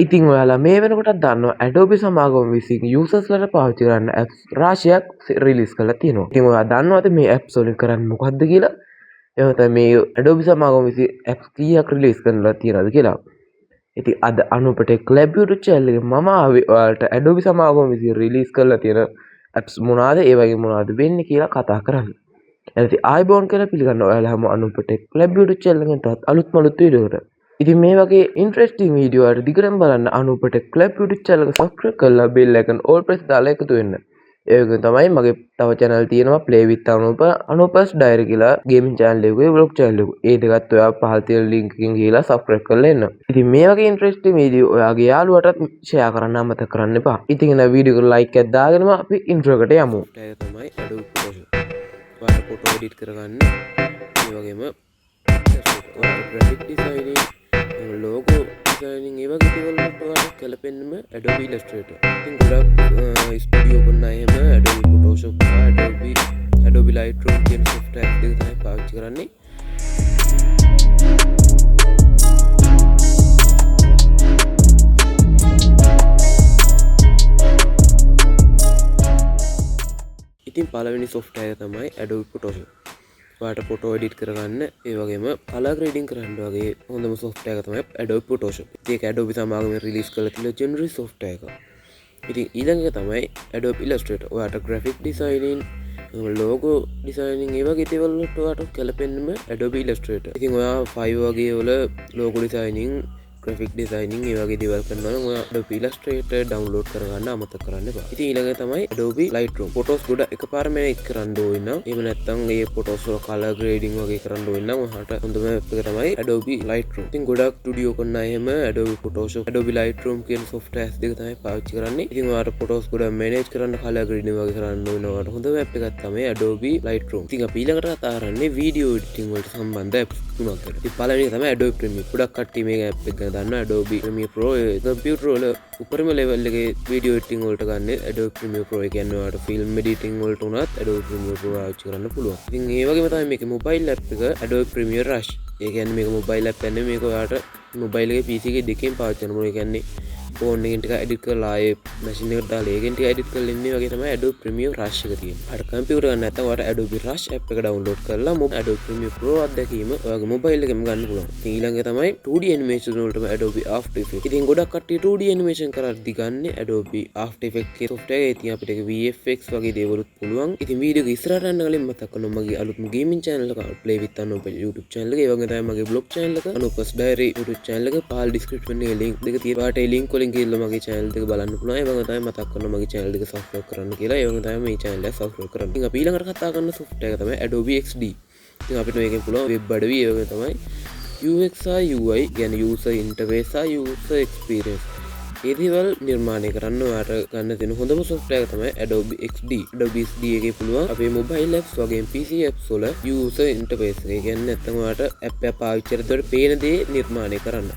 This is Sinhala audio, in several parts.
ඉතින් ඔයාලා මේ වෙනකොටත් දන්නවා Adobe සමාගම විසින් යූසර්ස්ලට පාවිච්චි කරන්න ඇප්ස් රාශියක් රිලීස් කරලා තියෙනවා. ඉතින් ඔයා දන්නවද මේ ඇප්ස් වලින් කරන්නේ මොකද්ද කියලා? එහෙනම් තමයි මේ Adobe සමාගම විසින් ඇප්ස් කීයක් රිලීස් කරලා තියෙනවද කියලා. ඉතින් අද අනුපටෙක් ලැබ් YouTube channel එකේ මම ආවේ ඔයාලට Adobe සමාගම විසින් රිලීස් කරලා තියෙන ඇප්ස් මොනවාද ඒ වගේ මොනවාද වෙන්නේ කියලා කතා කරන්න. ඉතින් ආයිබෝන් කියලා පිළිගන්න ඔයාලා හැම අනුපටෙක් ලැබ් YouTube channel එකෙන් තවත් අලුත් වීඩියෝ එකකට. ඉතින් මේ වගේ ඉන්ට්‍රෙස්ටිං වීඩියෝ වලට දිගටම බලන්න අනුපටෙක් ලැබ් YouTube channel එක subscribe කරලා bell icon all press දාලා එකතු වෙන්න. ඒ වගේම තමයි මගේ තව channel තියෙනවා play with අනුපස් diary කියලා gaming channel එකේ vlog channel එක. ඒ දෙකත් ඔයා පහළ තියෙන link එකෙන් ගිහලා subscribe කරලා එන්න. ඉතින් මේ වගේ ඉන්ට්‍රෙස්ටිං වීඩියෝ ඔයාගේ යාළුවටත් share කරන්න අමතක කරන්න එපා. ඉතින් එන වීඩියෝ එකට like එකක් දාගෙනම අපි intro එකට යමු. ඒක තමයි Adobe Photoshop. ඔයාලා photo edit කරගන්න. ඒ වගේම graphic designing logo designing ඒ වගේ දේවල් වලට ඔයාලට කැලපෙන්නම Adobe Illustrator. ඉතින් ගොඩක් ස්ටුඩියෝ කරන අයම Adobe Photoshop Adobe Lightroom කියන software දෙක තමයි පාවිච්චි කරන්නේ. ඉතින් පළවෙනි software එක තමයි Adobe Photoshop. ඔයාලට ෆොටෝ එඩිට් කරගන්න ඒ වගේම කලර් ග්‍රේඩින් කරන්න වගේ හොඳම software එක තමයි Adobe Photoshop. ඒක Adobe සමාගමෙන් රිලීස් කරලා තියෙන ජෙනරික් software එක. ඉතින් ඊළඟ එක තමයි Adobe Illustrator. ඔයාලට graphic designing, logo designing ඒ වගේ දේවල් වලට ඔයාලට කැලපෙන්නම Adobe Illustrator. ඉතින් ඔයා Fiverr වගේ වල logo designing, graphic designing ඒ වගේ දේවල් කරනවා නම් ඔයා Adobe Illustrator download කරගන්න අමතක කරන්න එපා. ඉතින් ඊළඟ තමයි Adobe Lightroom. photos ගොඩ එකපාරම edit කරන්න ඕන නම් එහෙම නැත්නම් මේ photos වල color grading වගේ කරන්න ඕන නම් ඔයාලට හොඳම app එක තමයි Adobe Lightroom. ඉතින් ගොඩක් ස්ටුඩියෝ කරන අය එහෙම Adobe Photoshop, Adobe Lightroom කියන softwares දෙක තමයි පාවිච්චි කරන්නේ. ඉතින් ඔයාලට photos ගොඩ manage කරන්න color grading වගේ කරන්න ඕන නම් හොඳම app එකක් තමයි Adobe Lightroom. ඉතින් අපි ඊළඟට කතා කරන්නේ video editing වලට සම්බන්ධ apps තුනක් ගැන. ඉතින් පළවෙනි එක තමයි Adobe Premiere. ගොඩක් කට්ටිය මේක app එක ගැන දන්නවා. Adobe Premiere Pro computer වල උපරිම level එකේ video editing වලට ගන්න Adobe Premiere Pro. ඒ කියන්නේ ඔයාලට film editing වලට උනත් Adobe Premiere Pro පාවිච්චි කරන්න පුළුවන්. ඉතින් ඒ වගේම තමයි මේකේ mobile app එක Adobe Premiere Rush. ඒ කියන්නේ මේක mobile app එකක් මේක ඔයාලට mobile එකේ PC එකේ දෙකෙන් පාවිච්චි කරන්න පුළුවන්. ඒ කියන්නේ phone එකෙන් ටික edit කරලා ආයේ machine එකට දාලා ඒකෙන් ටික edit කරලා ඉන්නේ වගේ තමයි Adobe Premiere Rush එක තියෙන්නේ. අර computer ගන්න නැත්නම් ඔයාලට Adobe Rush app එක download කරලා Adobe Premiere Pro අත්දැකීම ඔයාගේ mobile එකෙන් ගන්න පුළුවන්. ඉතින් ඊළඟ තමයි 2D animation වලටම Adobe After Effects. ඉතින් ගොඩක් කට්ටිය 2D animation කරද්දි ගන්නේ Adobe After Effects කියන software එක. ඉතින් අපිට VFX වගේ දේවලුත් පුළුවන්. ඉතින් වීඩියෝ එක ඉස්සරහට යන්න කලින් මතක් කරනවා මගේ අලුත්ම gaming channel එක play with අනුප YouTube channel එක. ඒ වගේම තමයි මගේ blog channel එක අනුපස් diary YouTube channel එක පහළ description එකේ link දෙක තියෙනවා. ඔයාලට ඒ link වලින් ගිහලා මගේ channel දෙක බලන්න පුළුවන්. ඒ වගේම තමයි මතක් කරනවා මගේ channel දෙක subscribe කරන්න කියලා. ඒ වගේම තමයි මේ channel එක subscribe කරන්න. ඉතින් අපි ඊළඟට කතා කරන software එක තමයි Adobe XD. ඉතින් අපිට මේකෙන් පුළුවන් web අඩවි ඒ වගේම තමයි UX UI කියන්නේ user interface user experience. ඒ දේවල් නිර්මාණය කරන්න ඔයාලට ගන්න තියෙන හොඳම software එක තමයි Adobe XD. Adobe XD එකේ පුළුවන් අපේ mobile apps වගේම PC apps වල user interface එක. ඒ කියන්නේ නැත්නම් ඔයාලට app එක පාවිච්චි කරද්දී පේන දේ නිර්මාණය කරන්න.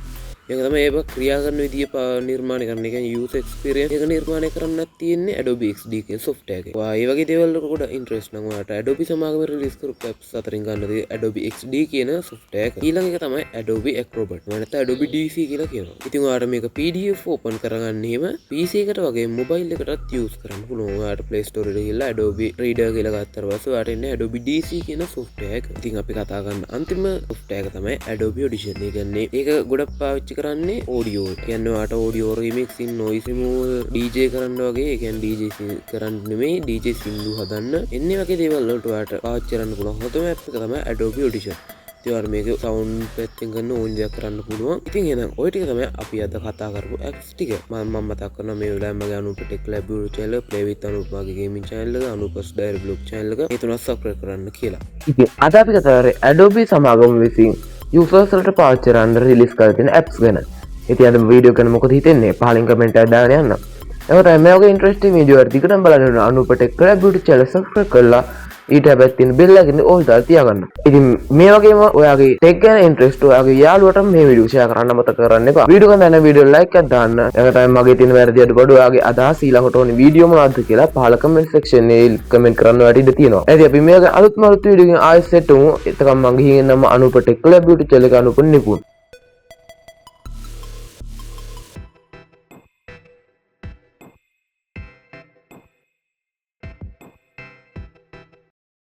ඒක තමයි ඒක ක්‍රියා කරන විදිය නිර්මාණය කරන එක user experience එක නිර්මාණය කරන්නත් තියෙන්නේ Adobe XD කියන software එකේ. ඔයා මේ වගේ දේවල් වල ගොඩ interest නම් ඔයාලට Adobe සමාගම රිලීස් කරපු apps අතරින් ගන්න තියෙන්නේ Adobe XD කියන software එක. ඊළඟ එක තමයි Adobe Acrobat. නැත්නම් Adobe DC කියලා කියනවා. ඉතින් ඔයාලට මේක PDF open කරගන්න එහෙම PC එකට වගේ mobile එකටත් use කරන්න පුළුවන්. ඔයාලට Play Store එකට ගිහලා Adobe Reader කියලා ගත්තාට පස්සේ ඔයාලට එන්නේ Adobe DC කියන software එක. ඉතින් අපි කතා කරන අන්තිම software එක තමයි Adobe Audition. ඒ කියන්නේ ඒක ගොඩක් පාවිච්චි කරන්නේ audio. කියන්නේ ඔයාලට audio remixing, noise removal, DJ කරන්න වගේ. ඒ කියන්නේ DJ කරන්න නෙමෙයි DJ සින්දු හදන්න. එන්නේ වගේ දේවල් වලට ඔයාලට පාවිච්චි කරන්න පුළුවන්. හොඳම app එක තමයි Adobe Audition. ඉතින් ඔයාලා මේක sound පැත්තෙන් ගන්න ඕන දෙයක් කරන්න පුළුවන්. ඉතින් එහෙනම් ওই ටික තමයි අපි අද කතා කරපු apps ටික. මම මතක් කරනවා මේ වෙලාවේ මගේ අනුපටෙක් ලැබ් YouTube channel එක, play with අනුප මගේ gaming channel එක, අනුපස් diary blog channel එක. මේ තුනක් subscribe කරන්න කියලා. ඉතින් අද අපි කතා කරේ Adobe සමාගම විසින් users වලට පාවිච්චි කරන්න රිලීස් කරලා තියෙන apps ගැන. ඉතින් අද වීඩියෝ ගැන මොකද හිතෙන්නේ? පහලින් කමෙන්ට් එකක් දාගෙන යන්න. එතකොට මේ වගේ ඉන්ට්‍රෙස්ටිං වීඩියෝ වල දිගටම බලන්න අනුපටෙක් ලැබ් YouTube channel subscribe කරලා ඊට හැබැයි තියෙන බෙල් එකකින් ඕල් දාලා තියාගන්න. ඉතින් මේ වගේම ඔයාගේ ටෙක් ගැන ඉන්ට්‍රෙස්ට් ඔයාගේ යාළුවටම මේ වීඩියෝ ෂෙයා කරන්න අමතක කරන්න එපා. වීඩියෝ එක දැන වීඩියෝ ලයික් එකක් දාන්න. ඒක තමයි මගේ තියෙන වැරදි අඩුපාඩු ඔයාගේ අදහස් ඊළඟට ඕනේ වීඩියෝ මොනවද කියලා පහල කමෙන්ට් සෙක්ෂන් එකේ කමෙන්ට් කරන්න ඔයාලට ඉඩ තියෙනවා. ඉතින් අපි මේක අලුත්ම වීඩියෝ එකකින් ආයෙත් සෙට් වෙමු. එතකම් මම ගිහින් එන්නම අනුපටෙක් ලැබ් YouTube channel එක අනුප නිපුන්.